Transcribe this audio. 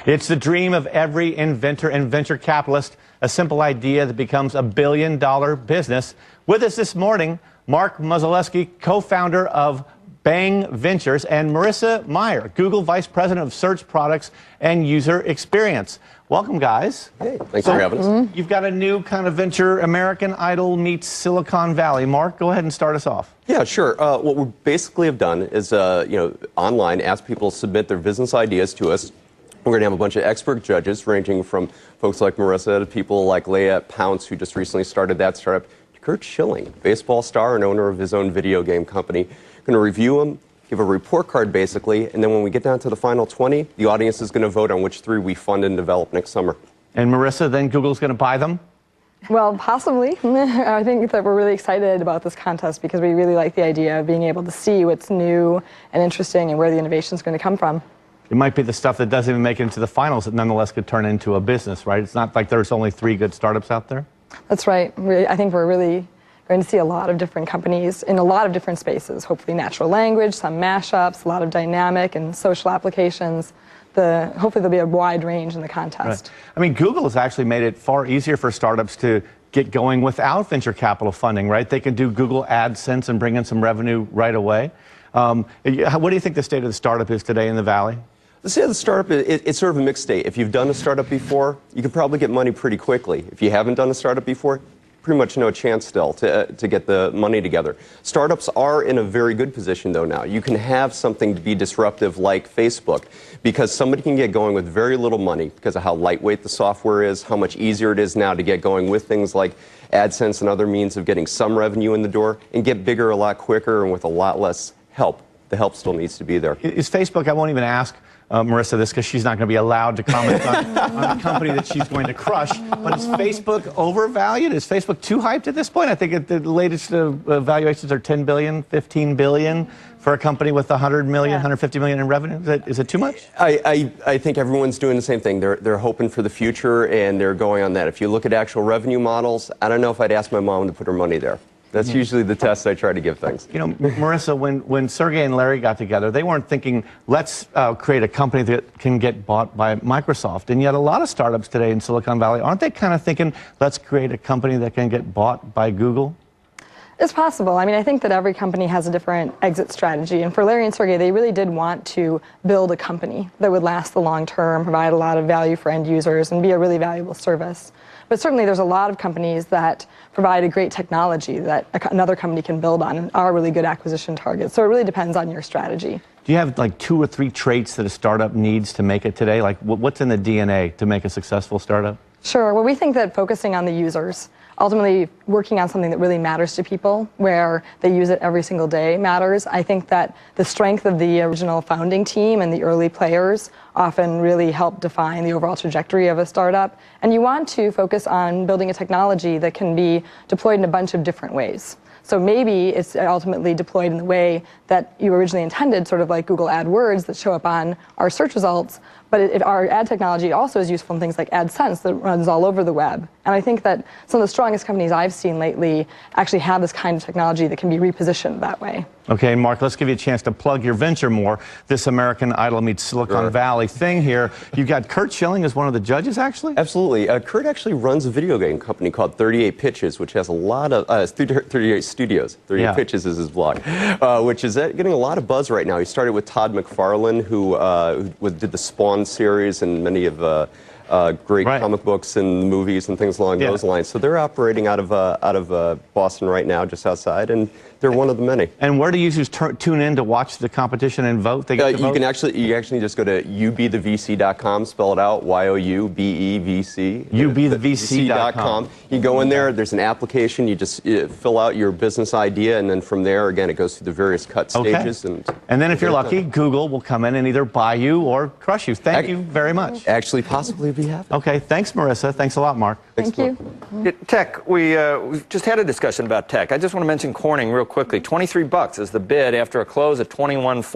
It's the dream of every inventor and venture capitalist, a simple idea that becomes a billion-dollar business. With us this morning, Mark Mozaleski, co-founder of Bang Ventures, and Marissa Meyer, Google Vice President of Search Products and User Experience. Welcome, guys. Hey, thanks for having us. You've got a new kind of venture, American Idol meets Silicon Valley. Mark, go ahead and start us off. Yeah, sure. What we basically have done is, online, ask people to submit their business ideas to us. We're going to have a bunch of expert judges, ranging from folks like Marissa to people like Leah Pounce, who just recently started that startup, to Kurt Schilling, baseball star and owner of his own video game company. Going to review them, give a report card basically, and then when we get down to the final 20, the audience is going to vote on which 3 we fund and develop next summer. And Marissa, then Google's going to buy them? Well, possibly. I think that we're really excited about this contest because we really like the idea of being able to see what's new and interesting and where the innovation is going to come from. It might be the stuff that doesn't even make it into the finals that nonetheless could turn into a business, right? It's not like there's only 3 good startups out there. That's right. I think we're really going to see a lot of different companies in a lot of different spaces, hopefully natural language, some mashups, a lot of dynamic and social applications. Hopefully there'll be a wide range in the contest. Right. I mean, Google has actually made it far easier for startups to get going without venture capital funding, right? They can do Google AdSense and bring in some revenue right away. What do you think the state of the startup is today in the Valley? The state of the startup, it's sort of a mixed state. If you've done a startup before, you can probably get money pretty quickly. If you haven't done a startup before, pretty much no chance still to get the money together. Startups are in a very good position, though, now. You can have something to be disruptive like Facebook because somebody can get going with very little money because of how lightweight the software is, how much easier it is now to get going with things like AdSense and other means of getting some revenue in the door and get bigger a lot quicker and with a lot less help. The help still needs to be there. Is Facebook, I won't even ask Marissa this because she's not going to be allowed to comment on a company that she's going to crush. But is Facebook overvalued? Is Facebook too hyped at this point? I think the latest valuations are 10 billion, 15 billion for a company with 100 million, 150 million in revenue. Is it too much? I think everyone's doing the same thing. They're hoping for the future and they're going on that. If you look at actual revenue models, I don't know if I'd ask my mom to put her money there. That's usually the test I try to give things. You know, Marissa, when Sergey and Larry got together, they weren't thinking, let's create a company that can get bought by Microsoft. And yet a lot of startups today in Silicon Valley, aren't they kind of thinking, let's create a company that can get bought by Google? It's possible. I mean, I think that every company has a different exit strategy. And for Larry and Sergey, they really did want to build a company that would last the long term, provide a lot of value for end users, and be a really valuable service. But certainly there's a lot of companies that provide a great technology that another company can build on and are really good acquisition targets. So it really depends on your strategy. Do you have like 2 or 3 traits that a startup needs to make it today? Like what's in the DNA to make a successful startup? Sure. Well, we think that focusing on the users, ultimately working on something that really matters to people, where they use it every single day, matters. I think that the strength of the original founding team and the early players often really help define the overall trajectory of a startup. And you want to focus on building a technology that can be deployed in a bunch of different ways. So maybe it's ultimately deployed in the way that you originally intended, sort of like Google AdWords that show up on our search results, but our ad technology also is useful in things like AdSense that runs all over the web. And I think that some of the strongest companies I've seen lately actually have this kind of technology that can be repositioned that way. Okay, Mark, let's give you a chance to plug your venture more. This American Idol meets Silicon Valley thing here. You've got Kurt Schilling as one of the judges, actually? Absolutely. Kurt actually runs a video game company called 38 Pitches, which has a lot of 38 Studios. 38 Pitches is his blog, which is getting a lot of buzz right now. He started with Todd McFarlane, who did the Spawn series and many of great comic books and movies and things along those lines. So they're operating out of Boston right now, just outside, and they're one of the many. And where do users tune in to watch the competition and vote? They get to vote? You actually just go to youbethevc.com, spell it out, YOUBEVC. youbethevc.com. You go in there, there's an application, you just fill out your business idea, and then from there, again, it goes through the various cut stages. And then if you're lucky, Google will come in and either buy you or crush you. Thank you very much. Actually, possibly be happy. Okay, thanks, Marissa. Thanks a lot, Mark. Thank you. Tech, we've just had a discussion about tech. I just want to mention Corning real quickly. $23 is the bid after a close at 21.4.